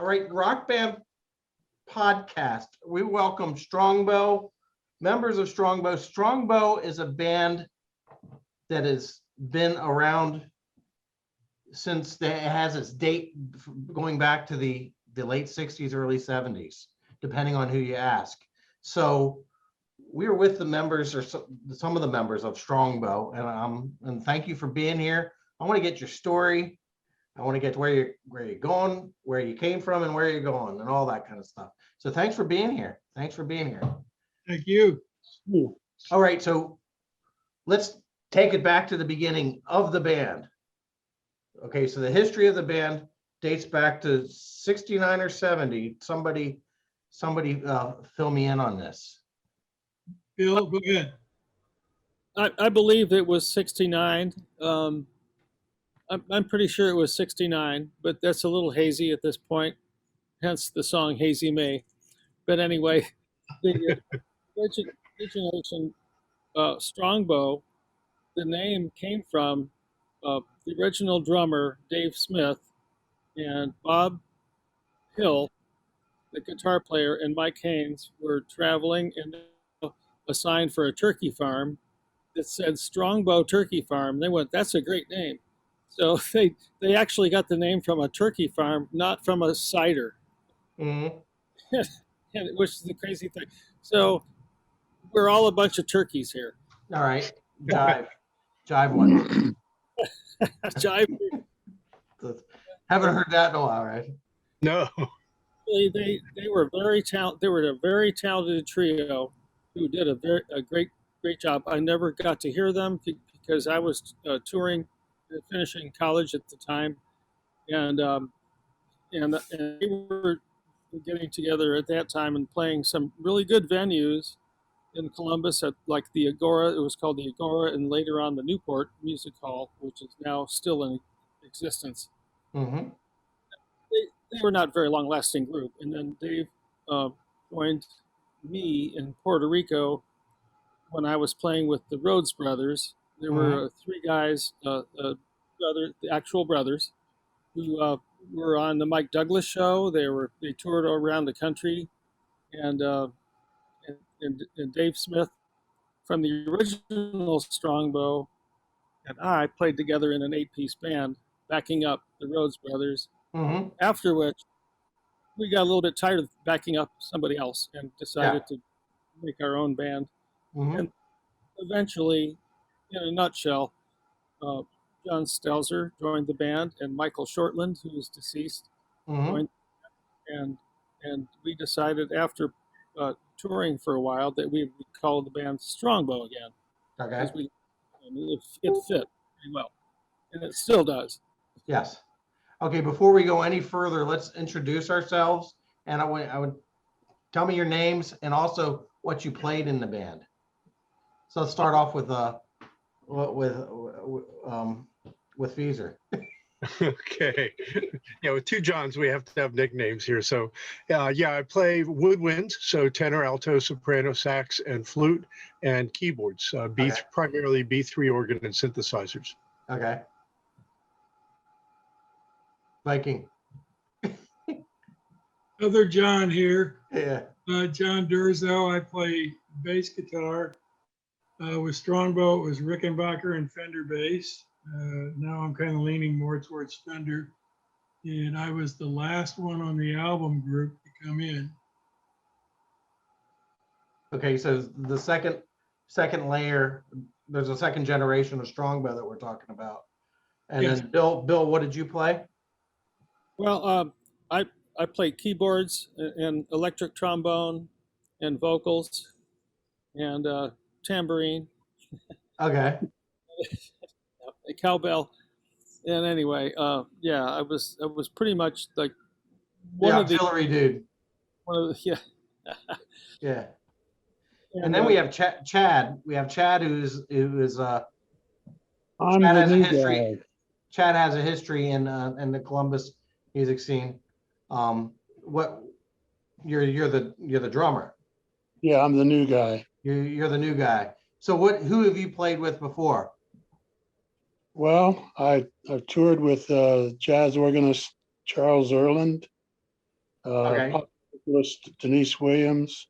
All right, Rock Band Podcast. We welcome Strongbow, members of Strongbow. Strongbow is a band that has been around since it has its date going back to the late 60s, early 70s, depending on who you ask. So we're with the members, or some of the members of Strongbow, and thank you for being here. I want to get your story. I want to get to where you're going, where you came from, and where you're going, and all that kind of stuff. So thanks for being here. Thanks for being here. Thank you. All right, so let's take it back to the beginning of the band. Okay, so the history of the band dates back to 69 or 70. Somebody fill me in on this. Bill, go ahead. I believe it was 69. I'm pretty sure it was 69, but that's a little hazy at this point, hence the song Hazy May. But anyway, the origination Strongbow, the name came from the original drummer, Dave Smith, and Bob Hill, the guitar player, and Mike Haynes were traveling and assigned for a turkey farm that said Strongbow Turkey Farm. They went, that's a great name. So they actually got the name from a turkey farm, not from a cider. Mm-hmm. Which is the crazy thing. So we're all a bunch of turkeys here. All right, jive one. Jive. Haven't heard that in a while, right? No. They were very talented. They were a very talented trio who did a great job. I never got to hear them because I was touring, finishing college at the time, and they were getting together at that time and playing some really good venues in Columbus at like the Agora. It was called the Agora, and later on the Newport Music Hall, which is now still in existence. Mm-hmm. They were not a very long-lasting group, and then Dave joined me in Puerto Rico when I was playing with the Rhodes Brothers. There were three guys, the actual brothers, who were on the Mike Douglas show. They toured around the country, and Dave Smith from the original Strongbow and I played together in an 8-piece band, backing up the Rhodes Brothers. Mm-hmm. After which, we got a little bit tired of backing up somebody else and decided to make our own band. Mm-hmm. And eventually, in a nutshell, John Stelzer joined the band, and Michael Shortland, who is deceased, joined. And we decided after touring for a while that we would call the band Strongbow again. Okay. Because it fit pretty well, and it still does. Yes. Okay, before we go any further, let's introduce ourselves, and I would tell me your names and also what you played in the band. So let's start off with Feezer. Okay. Yeah, with two Johns, we have to have nicknames here. So, I play woodwind, so tenor, alto, soprano, sax, and flute, and keyboards. Primarily B3 organ and synthesizers. Okay. Viking. Other John here. Yeah. John Durzo. I play bass guitar. With Strongbow, it was Rickenbacker and Fender bass. Now I'm kind of leaning more towards Fender. And I was the last one on the album group to come in. Okay, so the second layer, there's a second generation of Strongbow that we're talking about. And Yes. then Bill, what did you play? Well, I play keyboards and electric trombone and vocals and tambourine, Okay. a cowbell, and anyway, I was pretty much like One auxiliary dude. Yeah. Yeah. And then we have Chad. We have Chad who is I'm Chad the has a new history. guy. Chad has a history in the Columbus music scene. What you're the drummer. Yeah, I'm the new guy. You're the new guy. So who have you played with before? Well, I've toured with jazz organist Charles Erland, Okay. pop vocalist Denise Williams,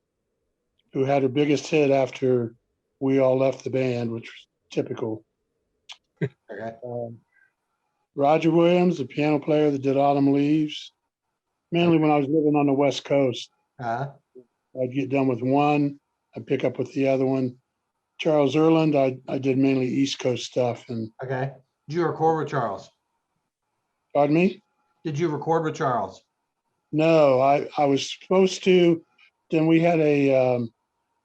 who had her biggest hit after we all left the band, which was typical. Okay. Roger Williams, the piano player that did Autumn Leaves, mainly when I was living on the West Coast. Uh, I'd get done with one, I'd pick up with the other one. Charles Erland, I did mainly East Coast stuff. And okay. Did you record with Charles? pardon me? Did you record with Charles? No, I was supposed to. Then we had a,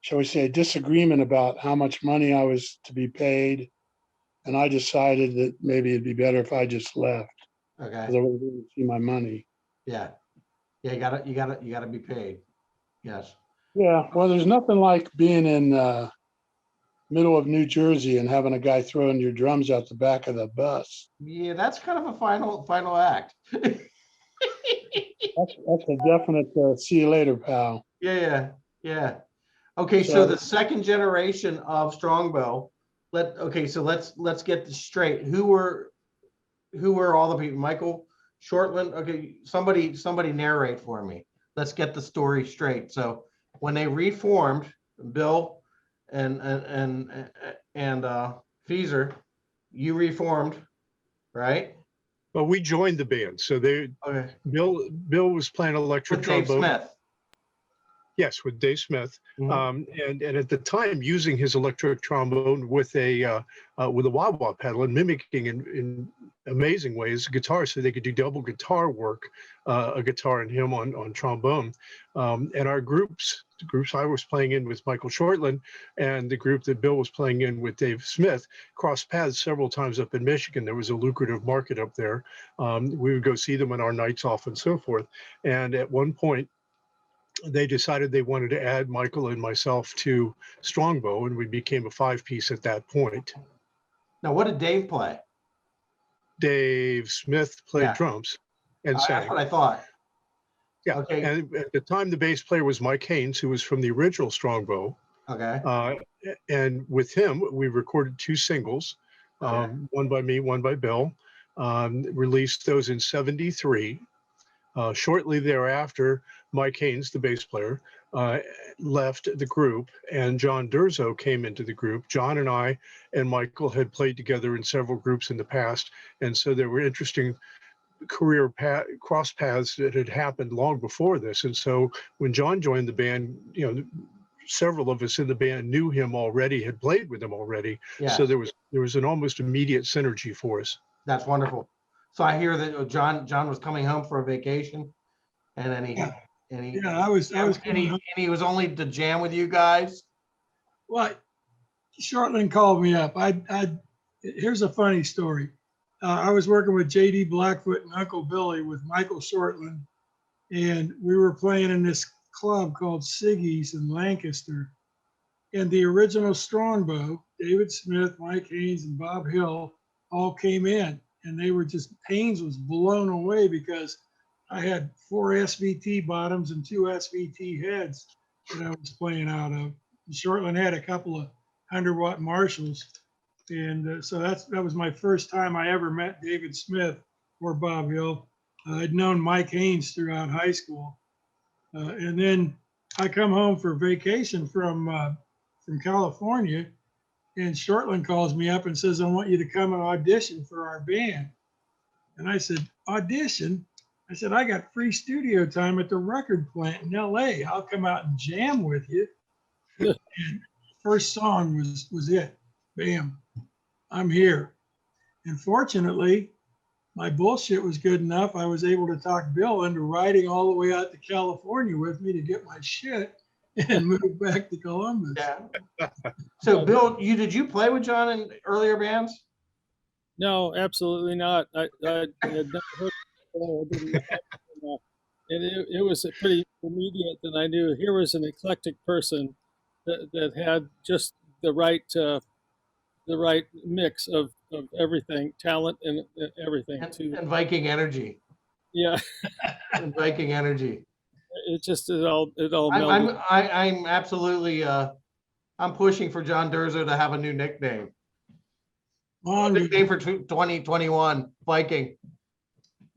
shall we say, a disagreement about how much money I was to be paid. And I decided that maybe it'd be better if I just left Okay. because I wouldn't see my money. Yeah. Yeah. You gotta be paid. Yes. Yeah, well, there's nothing like being in middle of New Jersey and having a guy throwing your drums out the back of the bus. Yeah. That's kind of a final act. That's a definite see you later, pal. Yeah. Yeah. Okay. So So- the second generation of Strongbow, so let's get this straight. Who were all the people? Michael Shortland. Okay. Somebody narrate for me. Let's get the story straight. So when they reformed, Bill and Feezer, you reformed, right? Well, we joined the band. So Okay. Bill was playing electric With Dave trombone. Smith. Yes, with Dave Smith, Mhm. and at the time using his electric trombone with a wah-wah pedal and mimicking in amazing ways guitar, so they could do double guitar work, a guitar and him on trombone. And our the groups I was playing in with Michael Shortland, and the group that Bill was playing in with Dave Smith crossed paths several times up in Michigan. There was a lucrative market up there. We would go see them on our nights off and so forth. And at one point, they decided they wanted to add Michael and myself to Strongbow, and we became a 5-piece at that point. Now, what did Dave play? Dave Smith played Yeah. drums and That's sang. what I thought. Yeah, Okay. and at the time, the bass player was Mike Haynes, who was from the original Strongbow. Okay. And with him, we recorded 2 singles, Okay. one by me, one by Bill. Released those in '73. Shortly thereafter, Mike Haynes, the bass player, left the group, and John Durzo came into the group. John and I and Michael had played together in several groups in the past, and so there were interesting career cross paths that had happened long before this. And so when John joined the band, several of us in the band knew him already, had played with him already. Yeah. So there was an almost immediate synergy for us. That's wonderful. So I hear that John was coming home for a vacation, and then Yeah, he I was and he was only to jam with you guys. Well, Shortland called me up. Here's a funny story. I was working with J.D. Blackfoot and Uncle Billy with Michael Shortland, and we were playing in this club called Siggy's in Lancaster. And the original Strongbow, David Smith, Mike Haynes, and Bob Hill all came in, and they were Haynes was blown away because I had 4 SVT bottoms and 2 SVT heads that I was playing out of. Shortland had a couple of 100-watt Marshalls. And so that was my first time I ever met David Smith or Bob Hill. I'd known Mike Haynes throughout high school. And then I come home for vacation from California, and Shortland calls me up and says, I want you to come and audition for our band. And I said, audition? I said, I got free studio time at the record plant in LA. I'll come out and jam with you. And first song was it. Bam, I'm here. And fortunately, my bullshit was good enough. I was able to talk Bill into riding all the way out to California with me to get my shit and move back to Columbus. Yeah. So Bill, did you play with John in earlier bands? No, absolutely not. I had never heard before. I didn't know. And it was pretty immediate that I knew here was an eclectic person that had just the right mix of everything, talent and everything too. And Viking energy. Yeah, And Viking energy. it all melded. I'm absolutely I'm pushing for John Durzo to have a new nickname. Mongo. Nickname for 2021 Viking.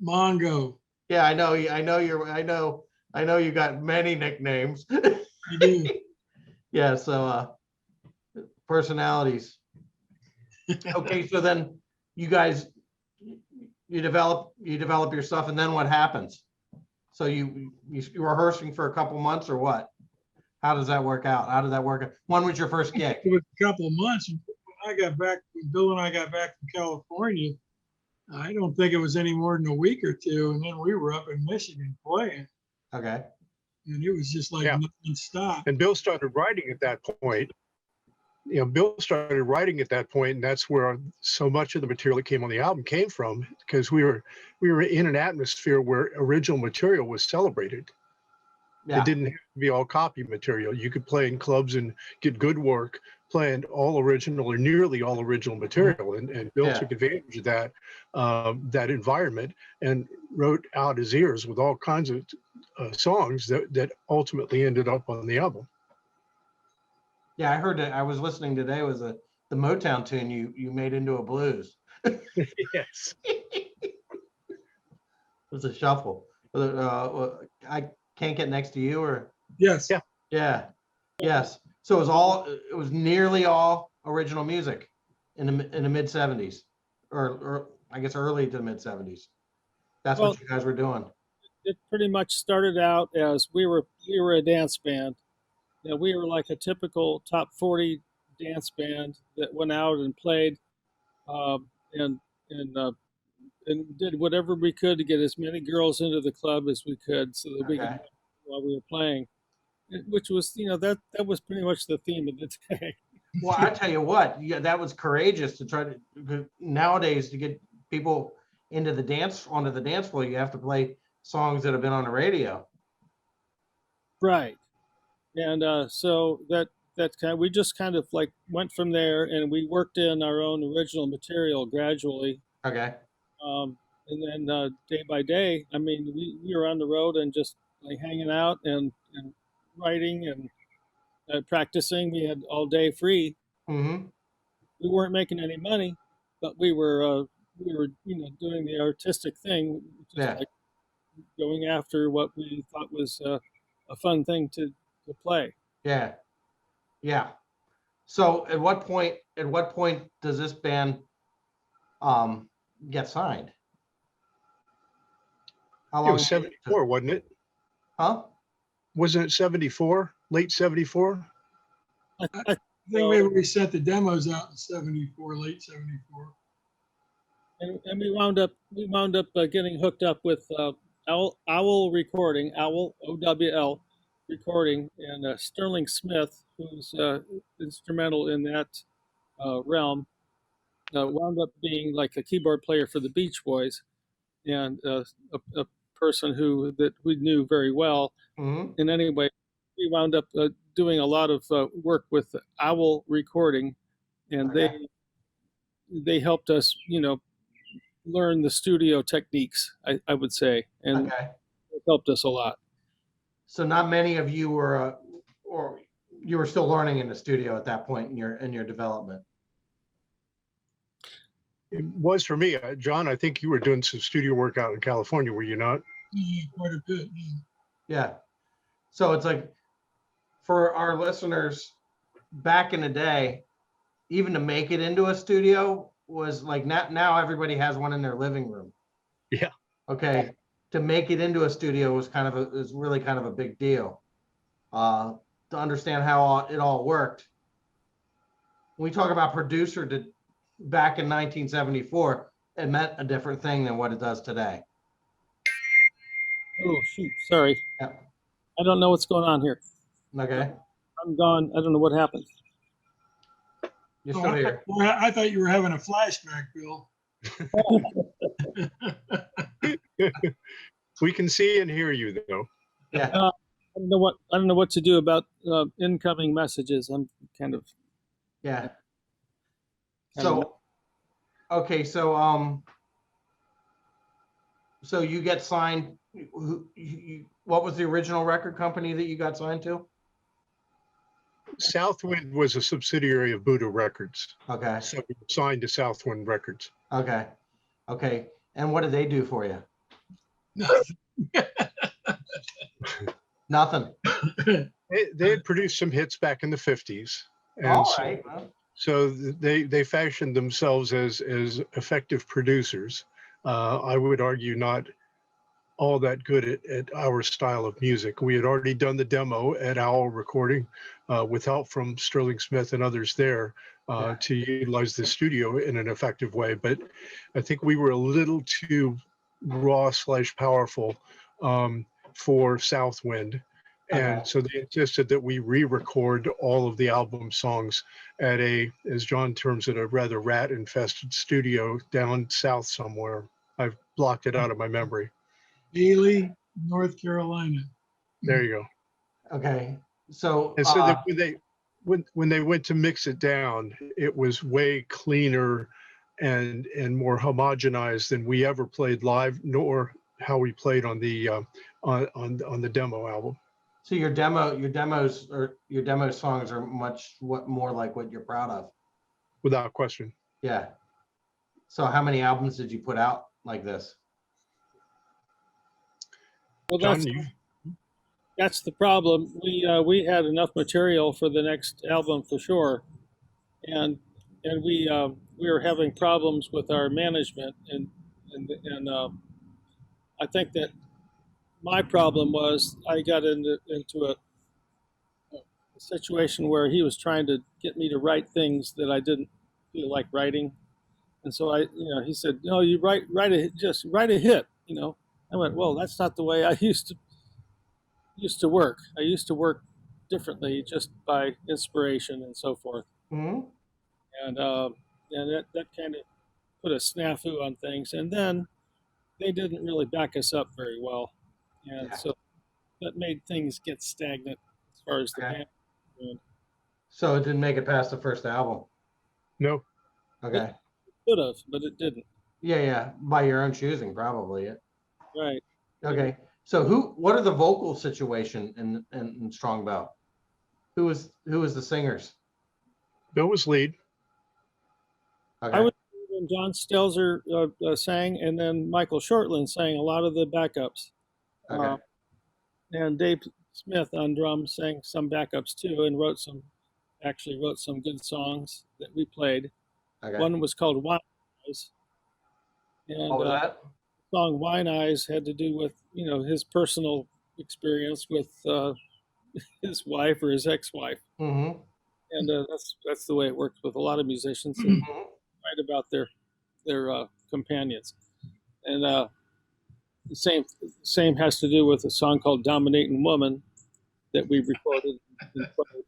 Mongo. Yeah, I know I know you got many nicknames. You do. Yeah, so personalities. Okay, so then you guys you develop your stuff, and then what happens? So you rehearsing for a couple months or what? How does that work out? How did that work out? When was your first gig? It was a couple of months. When I got back, when Bill and I got back from California, I don't think it was any more than a week or two, and then we were up in Michigan playing, Okay. and it was just like Yeah. nonstop. And Bill started writing at that point. Bill started writing at that point, and that's where so much of the material that came on the album came from, because we were in an atmosphere where original material was celebrated. Yeah. It didn't have to be all copy material. You could play in clubs and get good work playing all original or nearly all original material. And Bill Yeah. took advantage of that environment and wrote out his ears with all kinds of songs that ultimately ended up on the album. Yeah, I heard that. I was listening today. Was the Motown tune you made into a blues? Yes. It was a shuffle. I can't get next to you, or Yes. Yeah. yeah, yes. So it was nearly all original music in the mid '70s, or I guess early to mid '70s. That's Well, what you guys were doing. it pretty much started out as we were a dance band. You know, we were like a typical top 40 dance band that went out and played, um, and and uh, and did whatever we could to get as many girls into the club as we could, so that we could Okay. while we were playing. Which was, that was pretty much the theme of the day. Well, I tell you what, yeah, that was courageous to try to nowadays to get people onto the dance floor. You have to play songs that have been on the radio. Right. And so that kind of, we just kind of like went from there, and we worked in our own original material gradually. Okay. And then day by day, I mean, we were on the road and just like hanging out and writing and practicing. We had all day free. Mm-hmm. We weren't making any money, but we were doing the artistic thing, just Yeah. like going after what we thought was a fun thing to play. Yeah. Yeah. So at what point does this band get signed? How It long was did it 74, wasn't it? Huh? Wasn't it 74? Late 74? I I think maybe we sent the demos out in '74, late '74. and we wound up getting hooked up with Owl Recording, Owl OWL Recording, and Sterling Smith, who's instrumental in that realm, wound up being like a keyboard player for the Beach Boys, and a person that we knew very well. Mm-hmm. And anyway, we wound up doing a lot of work with Owl Recording, and Okay. they helped us, learn the studio techniques, I would say, and Okay. it helped us a lot. So not many of you were, or you were still learning in the studio at that point in your development. It was for me. John, I think you were doing some studio work out in California, were you not? Yeah, quite a bit. Yeah. Yeah. So it's like, for our listeners, back in the day, even to make it into a studio was like, now everybody has one in their living room. Yeah. Okay. To make it into a studio was really kind of a big deal. To understand how it all worked. When we talk about producer back in 1974, it meant a different thing than what it does today. Oh shoot, sorry. Yeah. I don't know what's going on here. Okay. I'm gone. I don't know what happened. You're Oh, still here. I thought you were having a flashback, Bill. We can see and hear you, though. Yeah. I don't know what to do about incoming messages. I'm kind of Yeah. So, okay. So, so you get signed. What was the original record company that you got signed to? Southwind was a subsidiary of Buddha Records. Okay. So we were signed to Southwind Records. Okay. Okay. And what did they do for you? Nothing. They had produced some hits back in the 50s. And All so, right. Well, so they fashioned themselves as effective producers. I would argue not all that good at our style of music. We had already done the demo at Owl Recording with help from Sterling Smith and others there Yeah. to utilize the studio in an effective way. But I think we were a little too raw / powerful for Southwind. And Okay. so they insisted that we re-record all of the album songs at a, as John terms it, a rather rat-infested studio down south somewhere. I've blocked it out of my memory. Ely, North Carolina. There you go. Okay. So, And so when they went to mix it down, it was way cleaner and more homogenized than we ever played live, nor how we played on the on the demo album. so your demo songs are much more like what you're proud of. Without question. Yeah. So how many albums did you put out like this? Well, John, that's the problem. We had enough material for the next album for sure, and we were having problems with our management, and I think that my problem was I got into a situation where he was trying to get me to write things that I didn't feel like writing, and so he said, no, you just write a hit. I went, well, that's not the way I used to work. I used to work differently, just by inspiration and so forth. Hmm. And that kind of put a snafu on things. And then they didn't really back us up very well, and Yeah. so that made things get stagnant as far as the Okay. band was concerned. So it didn't make it past the first album. no, Okay. Could have, but it didn't. Yeah. By your own choosing, probably. Right. Okay. So what are the vocal situation in Strongbow? Who was the singers? Bill was lead. Okay. I was when John Stelzer sang, and then Michael Shortland sang a lot of the backups. Okay. And Dave Smith on drums sang some backups too, and wrote some good songs that we played. Okay. One was called Wine Eyes, and What was that? the song Wine Eyes had to do with his personal experience with his wife or his ex-wife, Mm-hmm. and that's the way it works with a lot of musicians. They write about their companions, and the same has to do with a song called Dominating Woman that we recorded and played.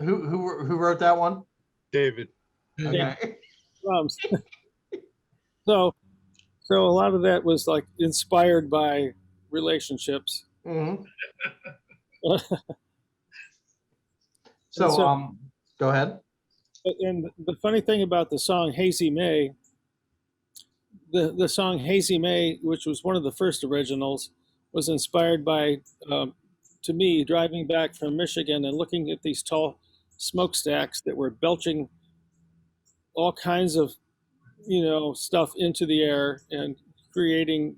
Who wrote that one? David. Okay. Drums. so a lot of that was like inspired by relationships. Mm-hmm. So- So go ahead. And the funny thing about the song Hazy May, the song Hazy May, which was one of the first originals, was inspired by, to me, driving back from Michigan and looking at these tall smokestacks that were belching all kinds of, stuff into the air and creating.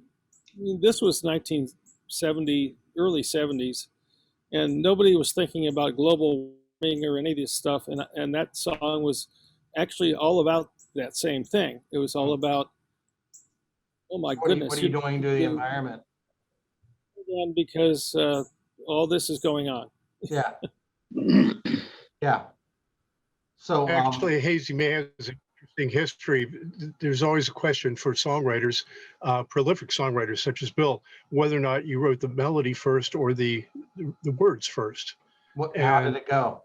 This was 1970, early 70s, and nobody was thinking about global warming or any of this stuff. And that song was actually all about that same thing. It was all about, oh my goodness, What are you doing to the environment? because all this is going on. Yeah. Yeah. So Actually, Hazy May has an interesting history. There's always a question for songwriters, prolific songwriters such as Bill, whether or not you wrote the melody first or the words first. how did it go?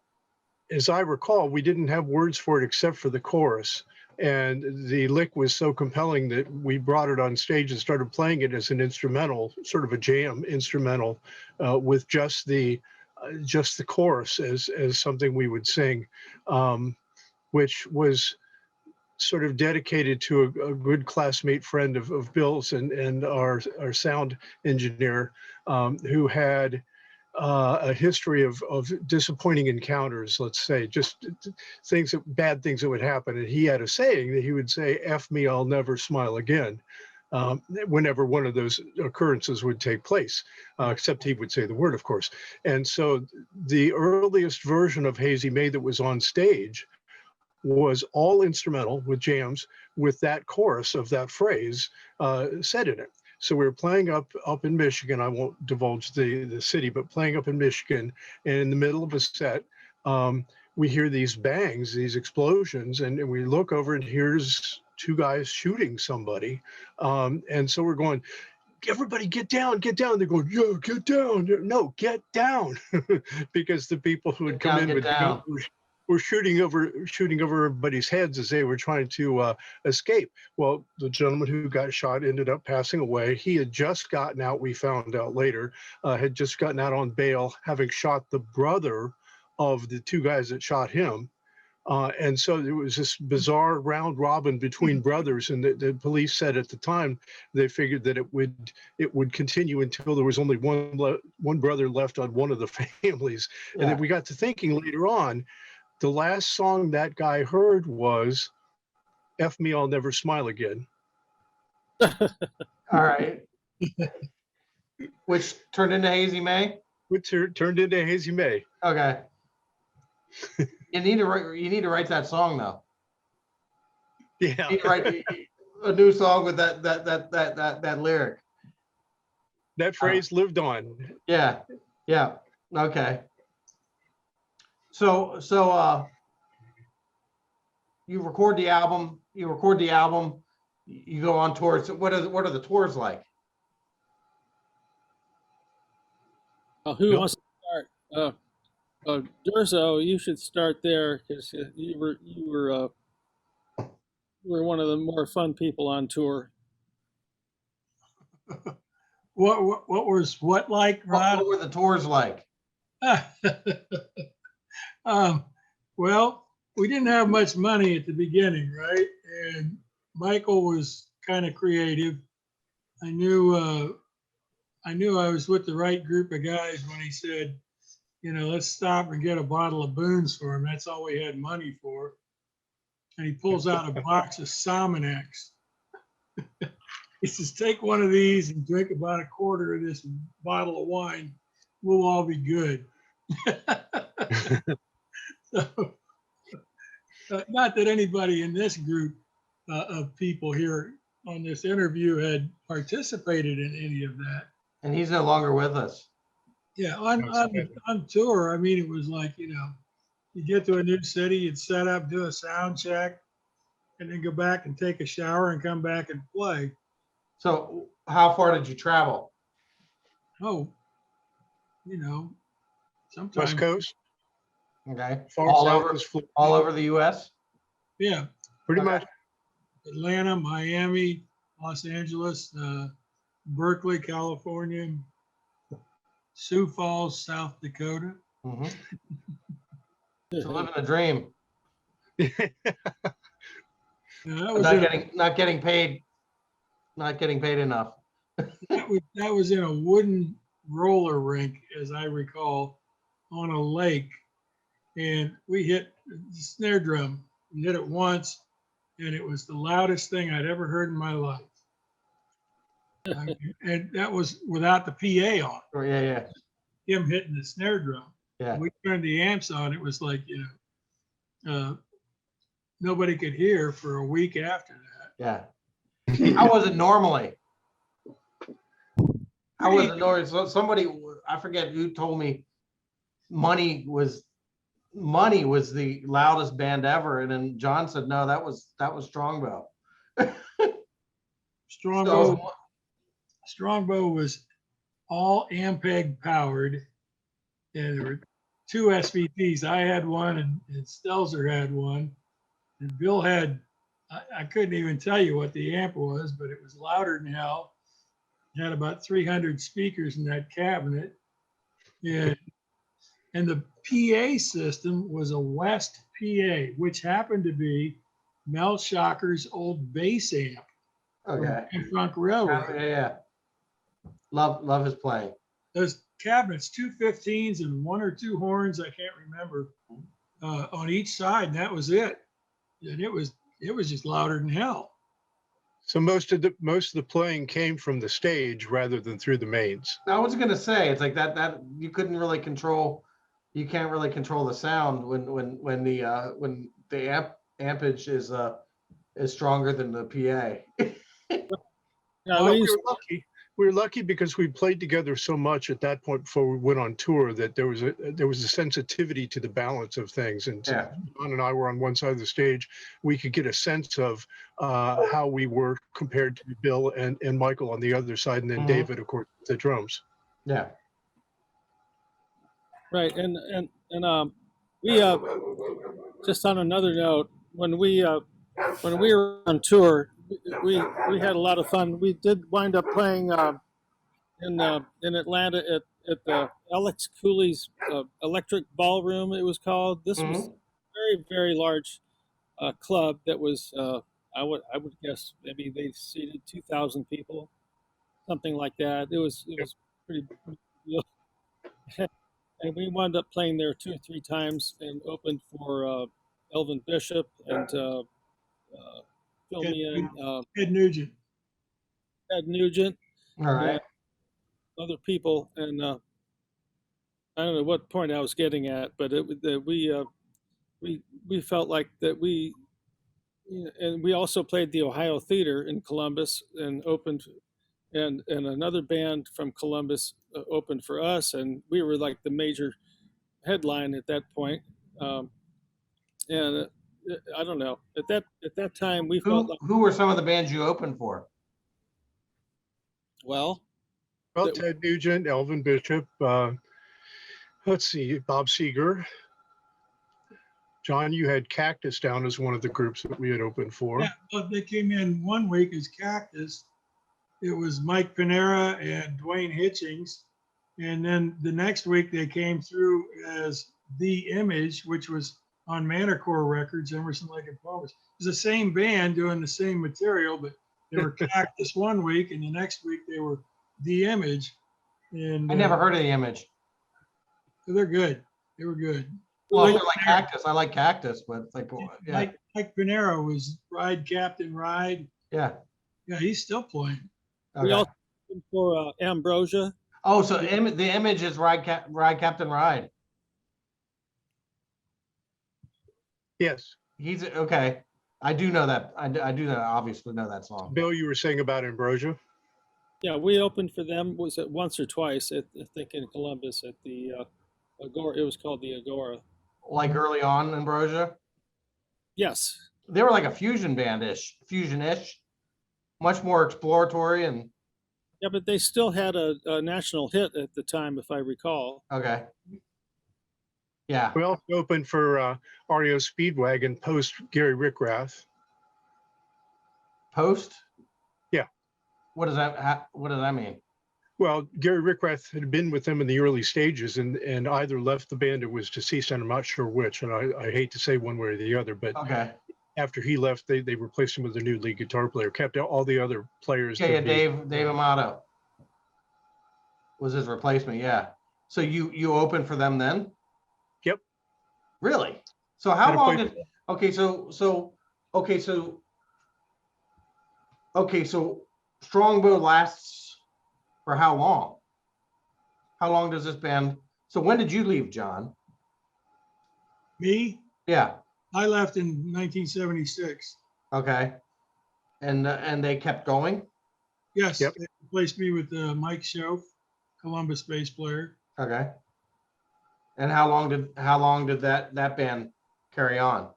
As I recall, we didn't have words for it except for the chorus. And the lick was so compelling that we brought it on stage and started playing it as an instrumental, sort of a jam instrumental, with just the chorus as something we would sing, which was sort of dedicated to a good classmate friend of Bill's and our sound engineer, who had a history of disappointing encounters, let's say, just bad things that would happen. And he had a saying that he would say, "F me, I'll never smile again." whenever one of those occurrences would take place, except he would say the word, of course. And so the earliest version of Hazy May that was on stage was all instrumental with jams with that chorus of that phrase said in it. So we were playing up in Michigan. I won't divulge the city, but playing up in Michigan, and in the middle of a set, we hear these bangs, these explosions, and we look over and here's two guys shooting somebody. And so we're going, everybody get down, get down. They're going, yeah, get down. No, get down. Because the people who had come in with guns were shooting over everybody's heads as they were trying to escape. Well, the gentleman who got shot ended up passing away. He had just gotten out, we found out later, had just gotten out on bail, having shot the brother of the two guys that shot him. And so there was this bizarre round robin between brothers, and the police said at the time they figured that it would continue until there was only one brother left on one of the families. Yeah. And then we got to thinking later on, the last song that guy heard was "F Me, I'll Never Smile Again." All right. Which turned into Hazy May? Which turned into Hazy May. Okay. You need to write that song though. Yeah. You need to write a new song with that lyric. That phrase lived on. Yeah. Yeah. Okay. So you record the album. You go on tours. So what are the tours like? Who wants to start? Durzo, you should start there because you were one of the more fun people on tour. What was what like, Rod? What were the tours like? Well, we didn't have much money at the beginning, right? And Michael was kind of creative. I knew I was with the right group of guys when he said, let's stop and get a bottle of Boone's for him. That's all we had money for. And he pulls out a box of Salmonex. He says, take one of these and drink about a quarter of this bottle of wine. We'll all be good. So, not that anybody in this group of people here on this interview had participated in any of that. And he's no longer with us. Yeah, on tour, I mean, it was like, you get to a new city, you'd set up, do a sound check, and then go back and take a shower and come back and play. So how far did you travel? Oh, sometimes. West Coast? Okay. Far all south over the US? Yeah. Pretty much. Atlanta, Miami, Los Angeles, Berkeley, California, Sioux Falls, South Dakota. Mm-hmm. So living the dream. Not getting paid enough. That was in a wooden roller rink, as I recall, on a lake, and we hit the snare drum. We hit it once, and it was the loudest thing I'd ever heard in my life. And that was without the PA on. Oh, yeah. Him hitting the snare drum. Yeah. We turned the amps on. It was like, nobody could hear for a week after that. Yeah. How was it normally? So somebody, I forget who told me Money was the loudest band ever. And then John said, no, that was Strongbow. Strongbow was all Ampeg powered, and there were two SVTs. I had one, and Stelzer had one, and Bill had. I couldn't even tell you what the amp was, but it was louder than hell. It had about 300 speakers in that cabinet, and the PA system was a West PA, which happened to be Mel Schocker's old bass amp. Okay. Funk Railroad. Yeah. Love his playing. Those cabinets, 2 15s and 1 or 2 horns, I can't remember, on each side, and that was it. And it was just louder than hell. So most of the playing came from the stage rather than through the mains. I was gonna say, it's like that you couldn't really control, you can't really control the sound when the ampage is stronger than the PA. Yeah, Well, we we used, were lucky. We were lucky because we played together so much at that point before we went on tour that there was a sensitivity to the balance of things. And since Yeah. John and I were on one side of the stage, we could get a sense of how we were compared to Bill and Michael on the other side, and then Mhm. David, of course, the drums. Yeah. right, and we just on another note, when we were on tour, we had a lot of fun. We did wind up playing in Atlanta at the Alex Cooley's Electric Ballroom. It was called. This was Mhm. very very large club that was I would guess maybe they seated 2,000 people, something like that. It was pretty deal. And we wound up playing there 2 or 3 times and opened for Elvin Bishop and fill Ed, me in Ed Nugent. Ed Nugent All and right. other people. And I don't know what point I was getting at, but we felt like that and we also played the Ohio Theater in Columbus and opened, and another band from Columbus opened for us, and we were like the major headline at that point. Um, and I don't know, at that time we felt like, Who were some of the bands you opened for? well, Well, that, Ted Nugent, Elvin Bishop, let's see, Bob Seger. John, you had Cactus down as one of the groups that we had opened for. Yeah, well, they came in one week as Cactus. It was Mike Panera and Dwayne Hitchings. And then the next week they came through as The Image, which was on Manicore Records, Emerson, Lake and Palmer's. It was the same band doing the same material, but they were Cactus one week, and the next week they were The Image. And I never heard of the Image. they're good. They were good. Well, if Mike they're like Cactus, I like Cactus, but it's like, yeah, Mike Panera was Ride Captain Ride. yeah. Yeah, he's still playing. we Okay. also opened for Ambrosia. Oh, so the Image is Ride Captain Ride. Yes. He's okay. I do know that. I do know, obviously know that song. Bill, you were saying about Ambrosia? Yeah, we opened for them. Was it once or twice? I think in Columbus at the Agora. It was called the Agora. Like early on, Ambrosia. Yes. They were like a fusion fusion-ish, much more exploratory and Yeah, but they still had a national hit at the time, if I recall. okay. Yeah. We also opened for REO Speedwagon post Gary Rickrath. Post. Yeah. What does that mean? Well, Gary Rickrath had been with them in the early stages and either left the band or was deceased, and I'm not sure which. And I hate to say one way or the other, but Okay. after he left, they replaced him with a new lead guitar player, kept all the other players. Yeah, Dave Amato was his replacement. Yeah. So you opened for them then? Yep. Really? So how Had a long play- did? Okay, so Strongbow lasts for how long? How long does this band? So when did you leave, John? Me, Yeah. I left in 1976. Okay. And they kept going. Yes, Yep. they replaced me with Mike Schoaf, Columbus bass player. Okay. And how long did that band carry on?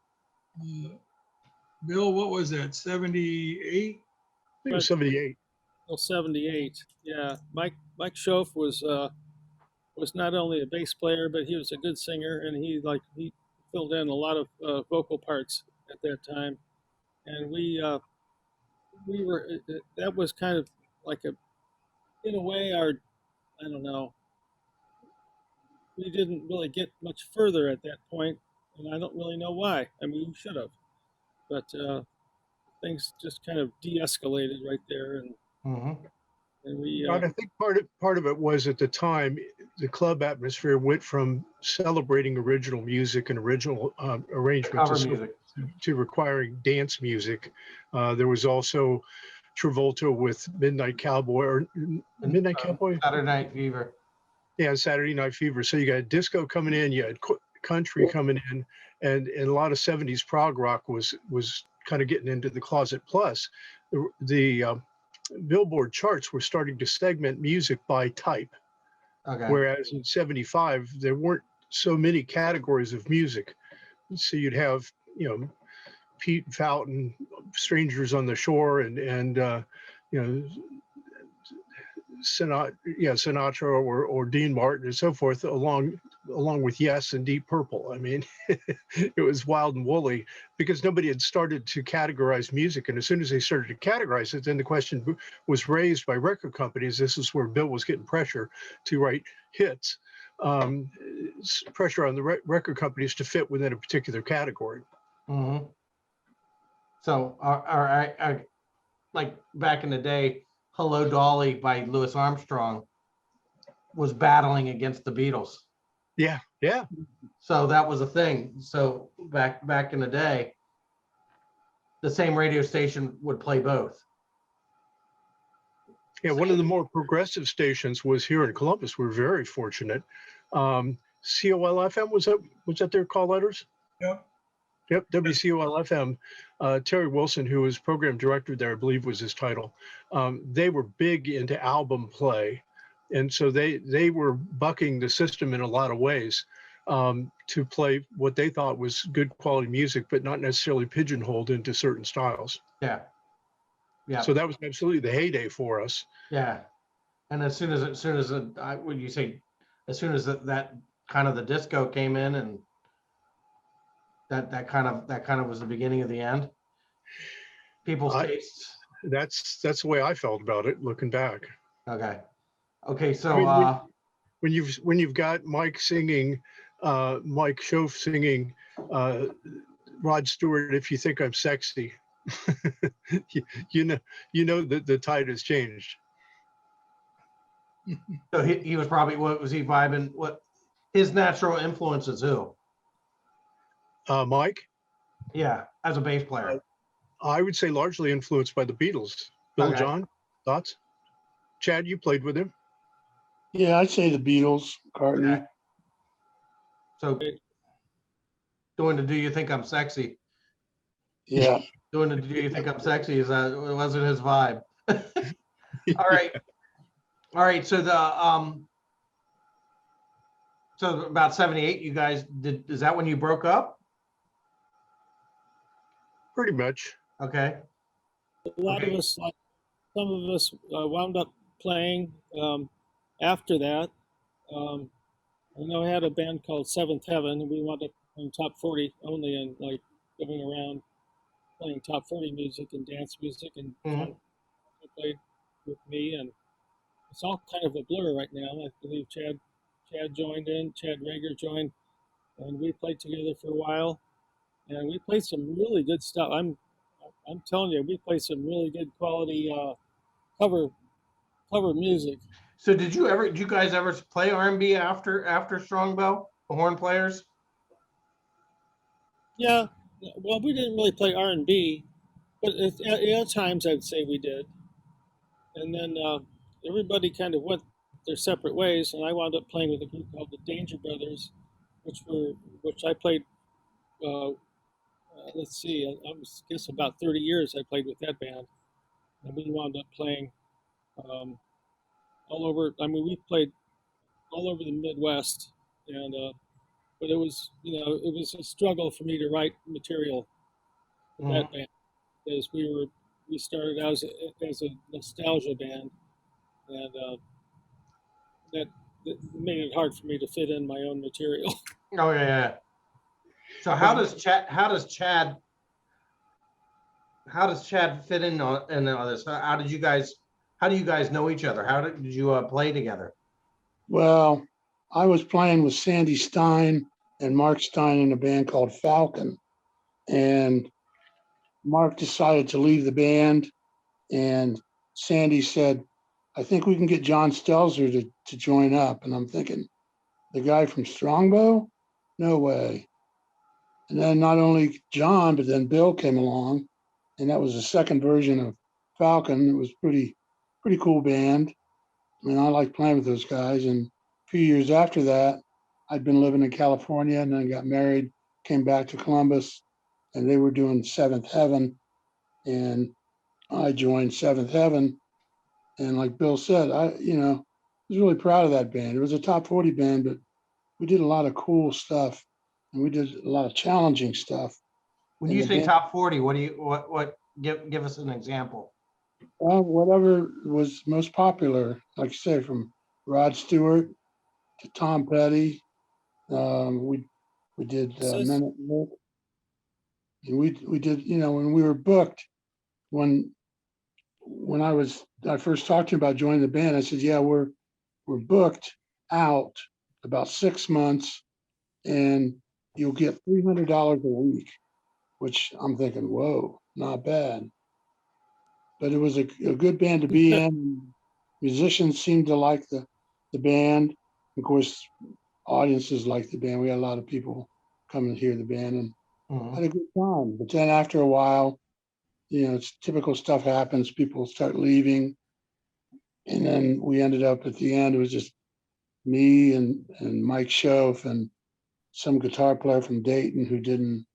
Bill, what was that? 78? I think it was 78. Well, 78. Yeah, Mike Schoaf was not only a bass player, but he was a good singer, and he filled in a lot of vocal parts at that time. And we were that was kind of like in a way, our, I don't know, we didn't really get much further at that point, and I don't really know why. I mean, we should have, but things just kind of de-escalated right there, and Mm-hmm. we And I think part of it was at the time, the club atmosphere went from celebrating original music and original arrangements Cover music. to requiring dance music. There was also Travolta with Midnight Cowboy or Midnight Cowboy. Saturday Night Fever. Yeah, Saturday Night Fever. So you got disco coming in, you had country coming in, and a lot of 70s prog rock was kind of getting into the closet. Plus, the Billboard charts were starting to segment music by type, Okay. whereas in 75 there weren't so many categories of music. So you'd have, you know, Pete Fountain, Strangers on the Shore, and you know, Sinatra or Dean Martin and so forth, along with Yes and Deep Purple. I mean, it was wild and woolly because nobody had started to categorize music. And as soon as they started to categorize it, then the question was raised by record companies. This is where Bill was getting pressure to write hits, pressure on the record companies to fit within a particular category. Mm-hmm. So, like back in the day, Hello Dolly by Louis Armstrong was battling against the Beatles. Yeah. So that was a thing. So back in the day, the same radio station would play both. Yeah, one of the more progressive stations was here in Columbus. We're very fortunate. COL-FM, was that their call letters? Yep. Yep, WCOL-FM. Terry Wilson, who was program director there, I believe was his title. They were big into album play. And so they were bucking the system in a lot of ways to play what they thought was good quality music, but not necessarily pigeonholed into certain styles. Yeah. Yeah. So that was absolutely the heyday for us. Yeah. And as soon as that kind of the disco came in, and that kind of was the beginning of the end. People's tastes. That's the way I felt about it, looking back. Okay. So I mean, when you've got Mike singing, Mike Schoaf singing, Rod Stewart, If You Think I'm Sexy, you know that the tide has changed. so he was probably, what was he vibing? What his natural influences? Who? Mike, Yeah, as a bass player. I would say largely influenced by the Beatles. Bill, Okay. John, thoughts? Chad, you played with him. Yeah, I'd say the Beatles, McCartney. Okay. So doing the Do You Think I'm Sexy? Yeah. Doing the Do You Think I'm Sexy it wasn't his vibe. All right. So so about 78, you guys is that when you broke up? Pretty much. Okay. A lot of us, like some of us, wound up playing after that. I know I had a band called Seventh Heaven, and we wound up playing top 40 only, and like going around playing top 40 music and dance music, and Mhm. played with me, and it's all kind of a blur right now. I believe Chad joined in, Chad Rager joined, and we played together for a while, and we played some really good stuff. I'm telling you, we played some really good quality cover music. So did you guys ever play R&B after Strongbow, the horn players? Yeah, well, we didn't really play R&B, but at times I'd say we did. And then everybody kind of went their separate ways, and I wound up playing with a group called the Danger Brothers, which I played. Let's see, I guess about 30 years I played with that band, and we wound up playing all over. I mean, we played all over the Midwest, and but it was a struggle for me to write material for that band, because we started out as a nostalgia band, and that made it hard for me to fit in my own material. Oh yeah. So how does Chad fit in all this? How do you guys know each other? How did you play together? Well, I was playing with Sandy Stein and Mark Stein in a band called Falcon. And Mark decided to leave the band. And Sandy said, I think we can get John Stelzer to join up. And I'm thinking, the guy from Strongbow? No way. And then not only John, but then Bill came along. And that was the second version of Falcon. It was pretty cool band. I mean, I like playing with those guys. And a few years after that, I'd been living in California and then got married, came back to Columbus, and they were doing Seventh Heaven. And I joined Seventh Heaven. And like Bill said, I was really proud of that band. It was a top 40 band, but we did a lot of cool stuff and we did a lot of challenging stuff. When And you the say band- top 40, what give us an example? Well, whatever was most popular, like I say, from Rod Stewart to Tom Petty. We did Sis- Men at Work. And we did, when we were booked, when I first talked to you about joining the band, I said, yeah, we're booked out about 6 months and you'll get $300 a week, which I'm thinking, whoa, not bad. But it was a good band to be in. Musicians seemed to like the band. Of course, audiences liked the band. We had a lot of people come and hear the band and Mhm. had a good time. But then after a while, it's typical stuff happens. People start leaving. And then we ended up at the end, it was just me and Mike Schoaf and some guitar player from Dayton who didn't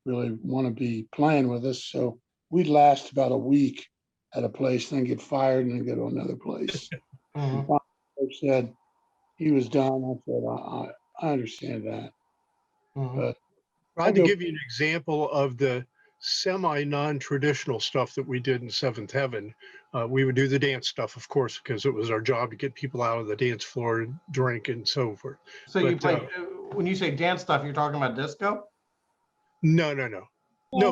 really want to be playing with us. So we'd last about a week at a place, then get fired and then go to another place. And Mhm. finally, Coach said he was done. I said, I understand that. Mhm. But Ron, to give you an example of the semi non-traditional stuff that we did in Seventh Heaven, we would do the dance stuff, of course, because it was our job to get people out of the dance floor and drink and so forth. So you But, play, when you say dance stuff, you're talking about disco? No,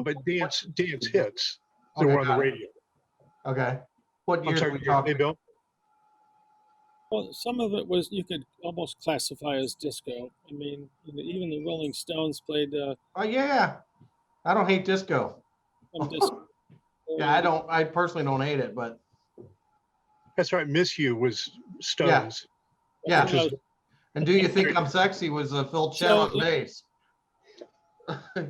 but dance hits that Okay, were on the got it. radio. Okay. What I'm years sorry, we hey, talking? Bill? Well, some of it was you could almost classify as disco. I mean, even the Rolling Stones played Oh yeah, I don't hate disco. some disco. Yeah, I personally don't hate it, but That's right. Miss You was yeah, Stones. yeah. Which is, And Do You Think I'm Sexy was Phil Chen So, on bass.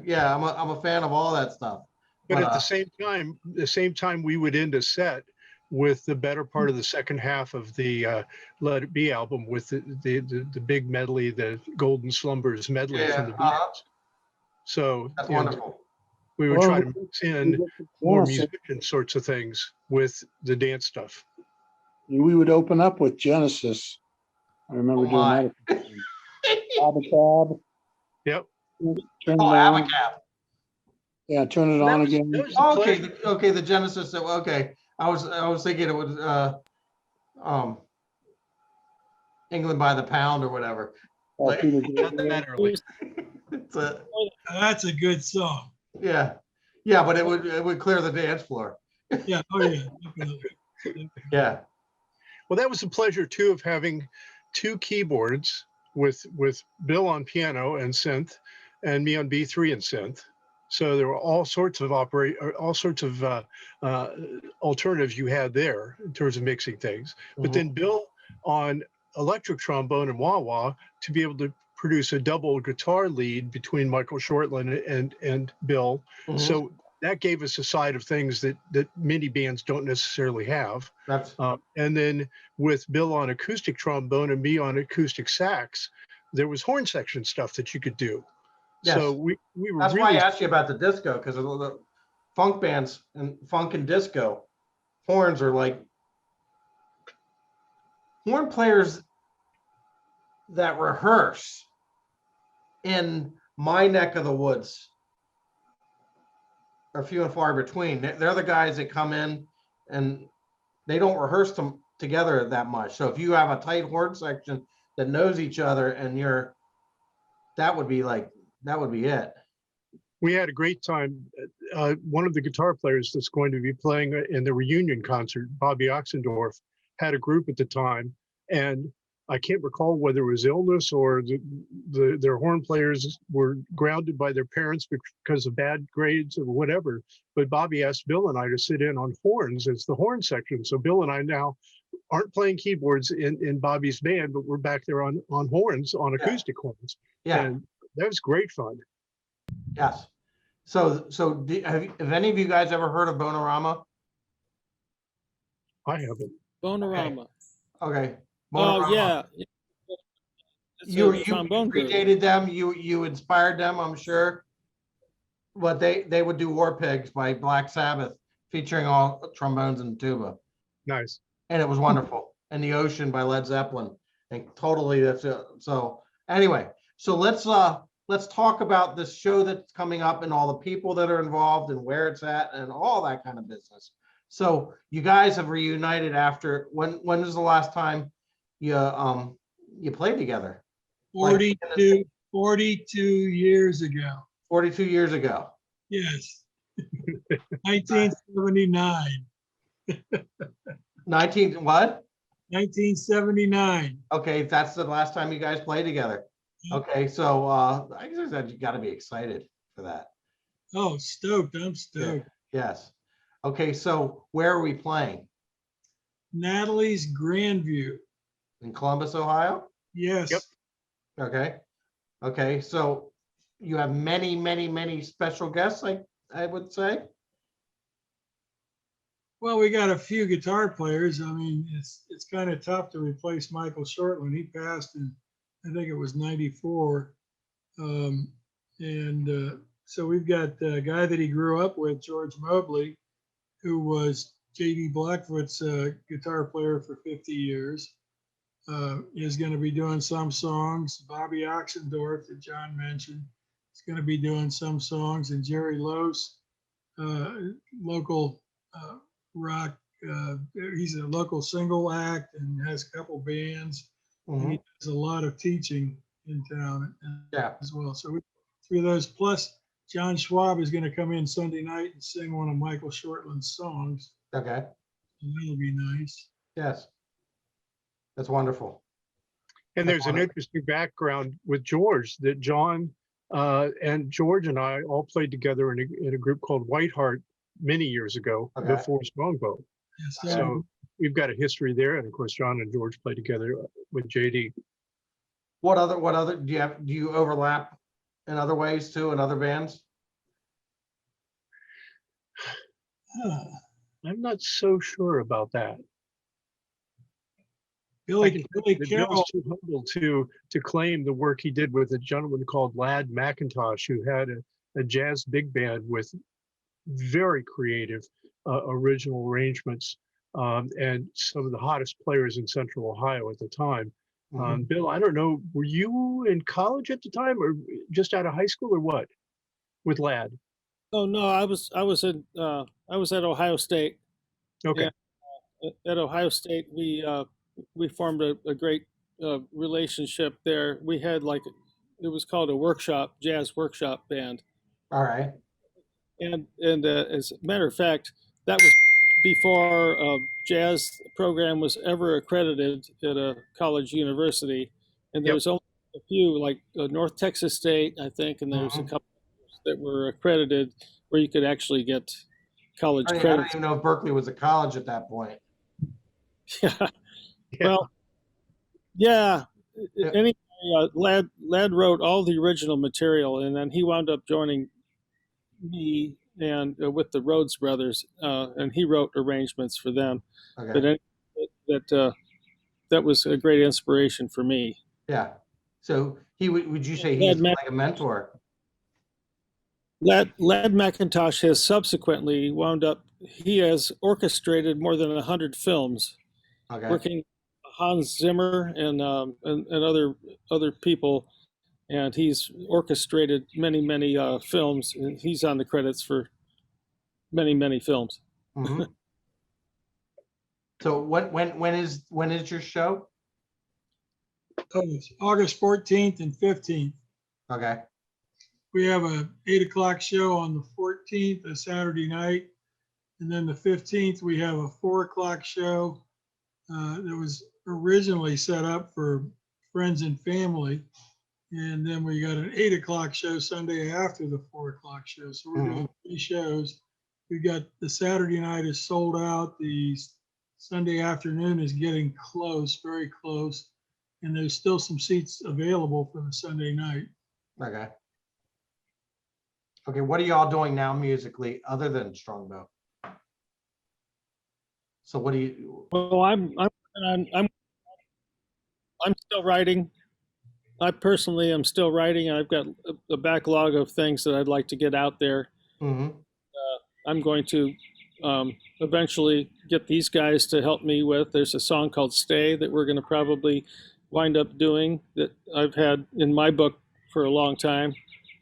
Yeah, I'm a fan of all that stuff. but But at the same time, we would end a set with the better part of the second half of the Let It Be album with the big medley, the Golden Slumbers medley from the yeah, Beatles. So that's wonderful. we would try to mix in more Genesis, musician sorts of things with the dance stuff. we would open up with Genesis. I remember Oh doing my. that. Abacab, Yep. turn Oh, it on. Abacab. Yeah, turn it on again. That was a Oh, okay, pleasure. okay, the Genesis. Okay, I was thinking it was um England by the Pound or whatever. Oh, Peter Not Gabriel. that early. It's a That's a good song. yeah, but it would clear the dance floor. Yeah, oh yeah, definitely. Yeah. Well, that was a pleasure too of having two keyboards with Bill on piano and synth, and me on B3 and synth. So there were all sorts of alternatives you had there in terms of mixing things. But Mhm. then Bill on electric trombone and wah wah to be able to produce a double guitar lead between Michael Shortland and Bill. Mhm. So that gave us a side of things that many bands don't necessarily have. That's And then with Bill on acoustic trombone and me on acoustic sax, there was horn section stuff that you could do. yes. So we were That's why I really asked you about the disco, because of the funk bands and funk and disco horns are like horn players that rehearse in my neck of the woods are few and far between. They're the guys that come in and they don't rehearse them together that much. So if you have a tight horn section that knows each other and that would be it. we had a great time. One of the guitar players that's going to be playing in the reunion concert, Bobby Oxendorf, had a group at the time, and I can't recall whether it was illness or their horn players were grounded by their parents because of bad grades or whatever. But Bobby asked Bill and I to sit in on horns as the horn section. So Bill and I now aren't playing keyboards in Bobby's band, but we're back there on horns, on acoustic horns. Yeah. And that was great fun. Yes. So have any of you guys ever heard of Bonorama? I haven't. Bonorama. Okay. Oh, Motorama. yeah. It's You a trombone group. predated them. You inspired them, I'm sure. But they would do War Pigs by Black Sabbath, featuring all trombones and tuba, Nice. and it was wonderful. And the Ocean by Led Zeppelin, and totally that's it. So anyway, so let's talk about this show that's coming up and all the people that are involved and where it's at and all that kind of business. So you guys have reunited after when was the last time you played together? Like 42 years ago. 42 years ago. Yes. 1979. 19 what? 1979. Okay, that's the last time you guys played together. Okay, so I guess that you got to be excited for that. Oh, stoked. I'm stoked. Yes. Okay, so where are we playing? Natalie's Grandview. In Columbus, Ohio? Yes. Yep. Okay. Okay, so you have many, many, many special guests, I would say. Well, we got a few guitar players. I mean, it's kind of tough to replace Michael Shortland. He passed in, I think it was 94. So we've got a guy that he grew up with, George Mobley, who was J.D. Blackfoot's guitar player for 50 years, is going to be doing some songs. Bobby Oxendorf, that John mentioned, is going to be doing some songs. And Jerry Lose, local rock, he's a local single act and has a couple bands. And he does a lot of teaching in town as well. So three of those, plus John Schwab is going to come in Sunday night and sing one of Michael Shortland's songs. Okay. And that'll be nice. Yes. That's wonderful. And there's an interesting background with George that John and George and I all played together in a group called Whiteheart many years ago before Strongbow. Yes, So we've got a history there. And of course, John and George played together with JD. What other do you overlap in other ways too, in other bands? I'm not so sure about that. Billy Carroll. Bill's too humble to claim the work he did with a gentleman called Ladd McIntosh, who had a jazz big band with very creative original arrangements and some of the hottest players in Central Ohio at the time. Bill, I don't know, were you in college at the time or just out of high school or what with Ladd? Oh no, I was at Ohio State. Okay. And at Ohio State, we formed a great relationship there. We had it was called a jazz workshop band. All right. And as a matter of fact, that was before a jazz program was ever accredited at a college university. And there was only a few, like North Texas State, I think, and there's a couple that were accredited where you could actually get college I credit. don't even know if Berkeley was a college at that point. Yeah. Well, yeah. Anyway, Ladd wrote all the original material, and then he wound up joining me and with the Rhodes brothers, and he wrote arrangements for them. Okay. But that was a great inspiration for me. Yeah. So would you say he's like a mentor? Ladd McIntosh has subsequently wound up. He has orchestrated more than 100 films, working with Hans Zimmer and other people, and he's orchestrated many films. And he's on the credits for many films. So when is your show? August 14th and 15th. Okay. We have a 8 o'clock show on the 14th, a Saturday night. And then the 15th, we have a 4 o'clock show that was originally set up for friends and family. And then we got an 8 o'clock show Sunday after the 4 o'clock show. So we're doing 3 shows. We got the Saturday night is sold out. The Sunday afternoon is getting close, very close. And there's still some seats available for the Sunday night. Okay. Okay, what are y'all doing now musically other than Strongbow? So what do you, Well, I'm still writing. I personally am still writing. I've got a backlog of things that I'd like to get out there. mhm. I'm going to eventually get these guys to help me with. There's a song called "Stay" that we're going to probably wind up doing that I've had in my book for a long time.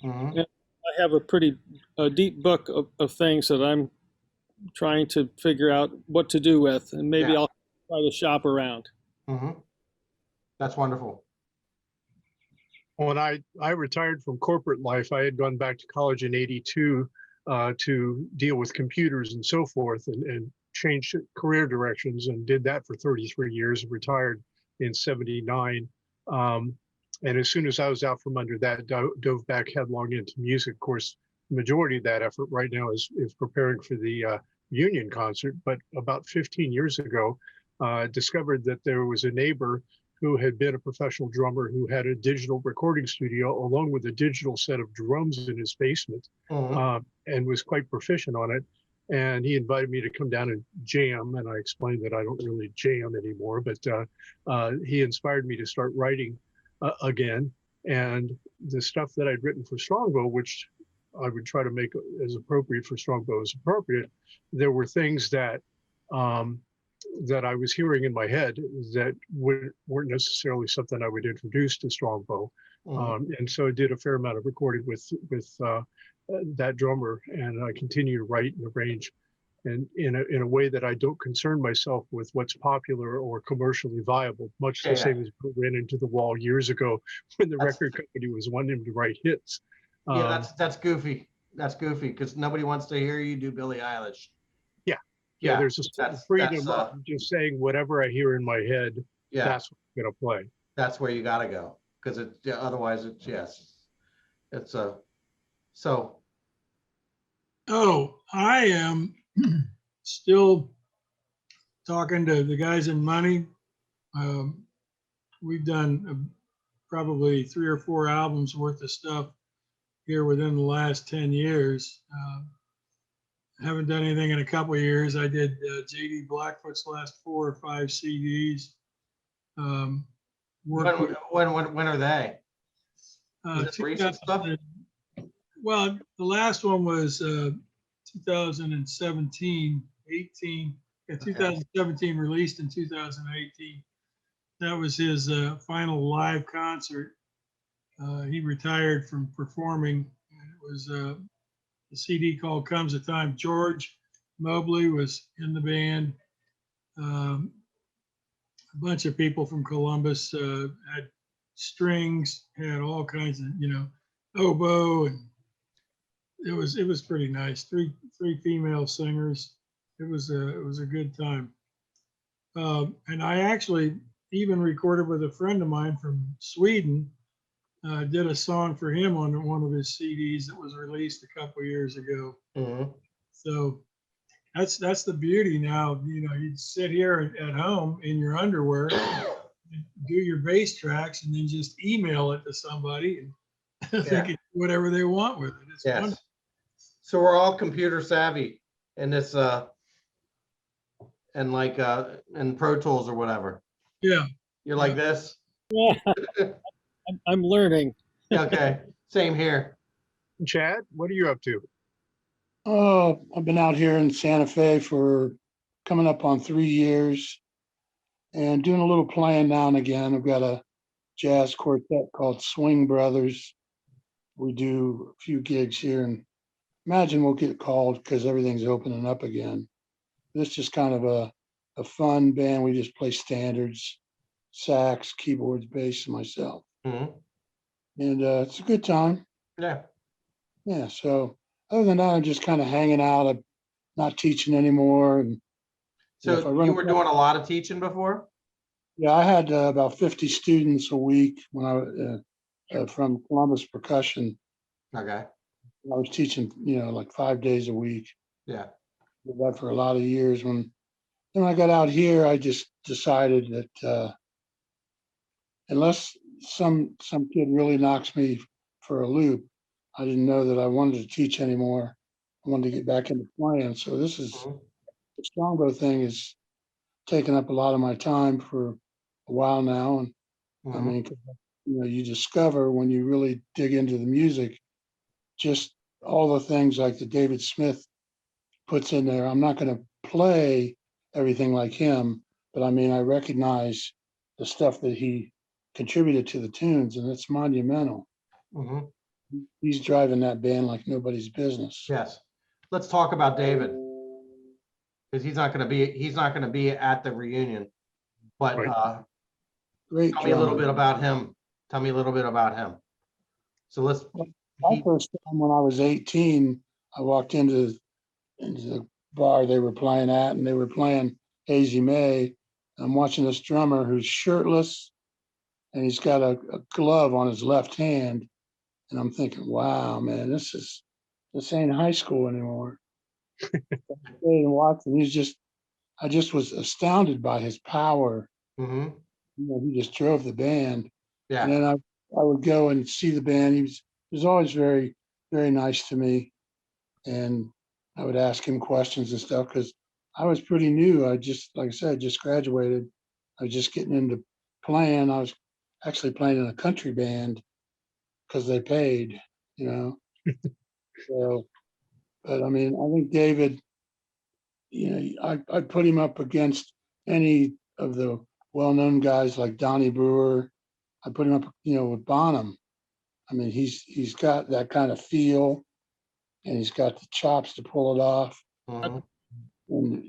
Mhm. And I have a deep book of things that I'm trying to figure out what to do with, and maybe Yeah. I'll try to shop around. Mhm. That's wonderful. When I retired from corporate life, I had gone back to college in '82 to deal with computers and so forth, and changed career directions, and did that for 33 years. Retired in '79, and as soon as I was out from under that, dove back headlong into music. Of course, the majority of that effort right now is preparing for the Union concert. But about 15 years ago, discovered that there was a neighbor who had been a professional drummer who had a digital recording studio along with a digital set of drums in his basement, Mhm. and was quite proficient on it. And he invited me to come down and jam. And I explained that I don't really jam anymore, but he inspired me to start writing again. And the stuff that I'd written for Strongbow, which I would try to make as appropriate for Strongbow as appropriate, there were things that that I was hearing in my head that weren't necessarily something I would introduce to Strongbow. Mhm. And so I did a fair amount of recording with that drummer, and I continue to write and arrange, and in a way that I don't concern myself with what's popular or commercially viable, much Yeah, the yeah. same as we ran into the wall years ago when the That's, record company was wanting him to write hits. yeah, Um, that's goofy. That's goofy because nobody wants to hear you do Billie Eilish. yeah, yeah, Yeah, there's a certain that's freedom of just saying whatever I hear in my head, yeah, that's what I'm going to play. that's where you got to go because it, yeah, otherwise it's, yes, it's a, so Oh, I am still talking to the guys in money. Um, we've done probably 3 or 4 albums worth of stuff here within the last 10 years. Haven't done anything in a couple of years. I did JD Blackfoot's last 4 or 5 CDs. Worked with when are they? Is it recent 2000. stuff? Well, the last one was 2017, 18. Yeah, Okay. 2017 released in 2018. That was his final live concert. He retired from performing. It was a CD called "Comes a Time." George Mobley was in the band. Um, a bunch of people from Columbus had strings, had all kinds of, oboe, and it was pretty nice. Three female singers. It was a good time. And I actually even recorded with a friend of mine from Sweden. Did a song for him on one of his CDs that was released a couple years ago. Mhm. So that's the beauty now. You'd sit here at home in your underwear, do your bass tracks, and then just email it to somebody, and they Yeah. can do whatever they want with it. It's Yes. wonderful. So we're all computer savvy in this and like in Pro Tools or whatever. Yeah. You're like this? Yeah, I'm learning. Okay. Same here. Chad, what are you up to? Oh, I've been out here in Santa Fe for coming up on 3 years and doing a little playing now and again. I've got a jazz quartet called Swing Brothers. We do a few gigs here, and imagine we'll get called because everything's opening up again. This is just kind of a fun band. We just play standards, sax, keyboards, bass, and myself. Mhm. And it's a good time. Yeah. Yeah. So other than that, I'm just kind of hanging out. I'm not teaching anymore. And if I So run you were across, doing a lot of teaching before? yeah, I had about 50 students a week when I from Columbus Percussion. Okay. I was teaching, like 5 days a week. Yeah. Did that for a lot of years. When I got out here, I just decided that unless some kid really knocks me for a loop, I didn't know that I wanted to teach anymore. I wanted to get back into playing. So this is Mhm. the Strongbow thing is taken up a lot of my time for a while now. And I Mhm. mean, you discover when you really dig into the music, just all the things like that David Smith puts in there. I'm not going to play everything like him, but I mean, I recognize the stuff that he contributed to the tunes, and it's monumental. Mhm. He's driving that band like nobody's business. Yes. Let's talk about David, because he's not going to be at the reunion. But Right. Great tell me a little drummer. bit about him. Tell me a little bit about him. So let's. My He, first time when I was 18, I walked into the bar they were playing at, and they were playing Hazy May. I'm watching this drummer who's shirtless, and he's got a glove on his left hand, and I'm thinking, wow, man, this ain't high school anymore. And watching, I just was astounded by his power. Mhm. He just drove the band. And Yeah. then I would go and see the band. He was always very, very nice to me. And I would ask him questions and stuff because I was pretty new. Like I said, just graduated. I was just getting into playing. I was actually playing in a country band because they paid, you know. So, but I mean, I think David, I'd put him up against any of the well-known guys like Donnie Brewer. I put him up, with Bonham. I mean, he's got that kind of feel, and he's got the chops to pull it off. Mhm. And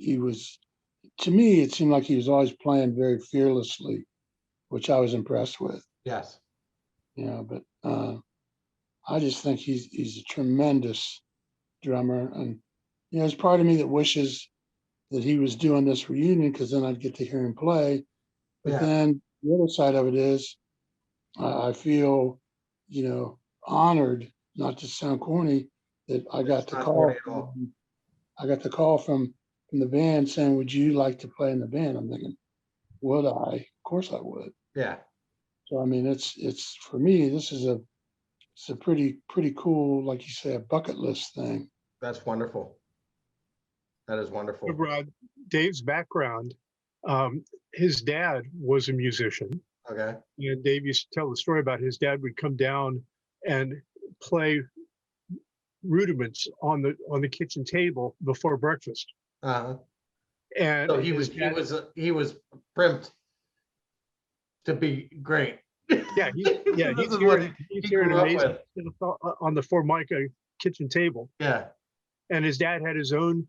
to me, it seemed like he was always playing very fearlessly, which I was impressed with. Yes. But I just think he's a tremendous drummer, and there's part of me that wishes that he was doing this reunion because then I'd get to hear him play. But Yeah. then the other side of it is I feel, honored, not to sound corny, that I got It's the not call. corny at all. I got the call from the band saying, "Would you like to play in the band?" I'm thinking, would I? Of course I would. Yeah. So I mean, it's for me. It's a pretty cool, like you say, a bucket list thing. That's wonderful. That is wonderful. Rod, Dave's background, his dad was a musician. Okay. And Dave used to tell the story about his dad would come down and play rudiments on the kitchen table before breakfast. Uh-huh. And So his dad, he was primed to be great. yeah, This he's is what he's he hearing grew up amazing with. stuff on the Formica kitchen table. Yeah. And his dad had his own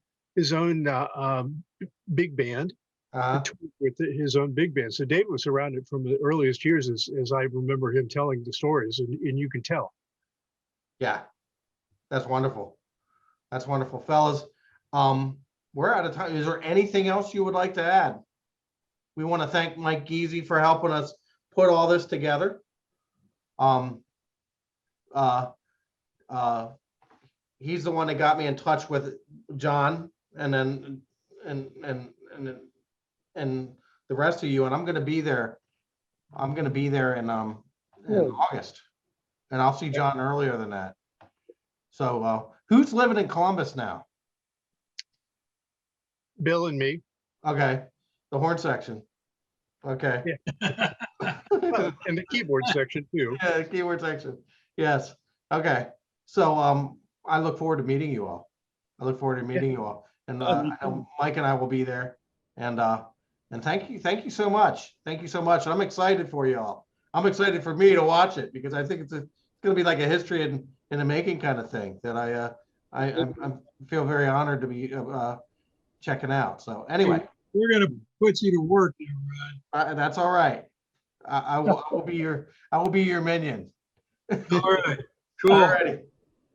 big band. Uh-huh. With his own big band. So Dave was around it from the earliest years as I remember him telling the stories, and you can tell. Yeah. That's wonderful. That's wonderful, fellas. We're out of time. Is there anything else you would like to add? We want to thank Mike Geezy for helping us put all this together. Uh, he's the one that got me in touch with John, and then and the rest of you. And I'm going to be there. I'm going to be there in Good. August, and I'll see John earlier than that. So who's living in Columbus now? Bill and me. Okay, the horn section. Okay. Yeah. Well, and the keyboard section too. Yeah, the keyword section. Yes. Okay. So I look forward to meeting you all. I look forward to meeting you all. And I know Mike and I will be there. And thank you so much. Thank you so much. I'm excited for you all. I'm excited for me to watch it because I think it's gonna be like a history in the making kind of thing that I feel very honored to be checking out. So anyway, We're gonna put you to work there, Rod. that's all right. I will be your minion. All right, cool. Alrighty.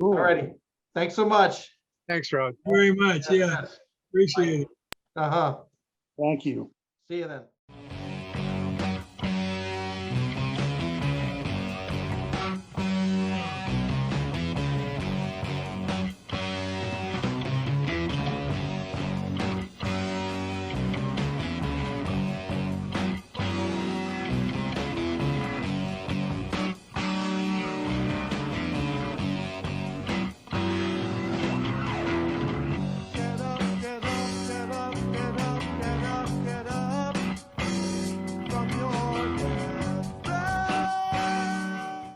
Cool. Alrighty. Thanks so much. Thanks, Rod. Very much. Yeah, Yes. appreciate it. Uh-huh. Thank you. See you then.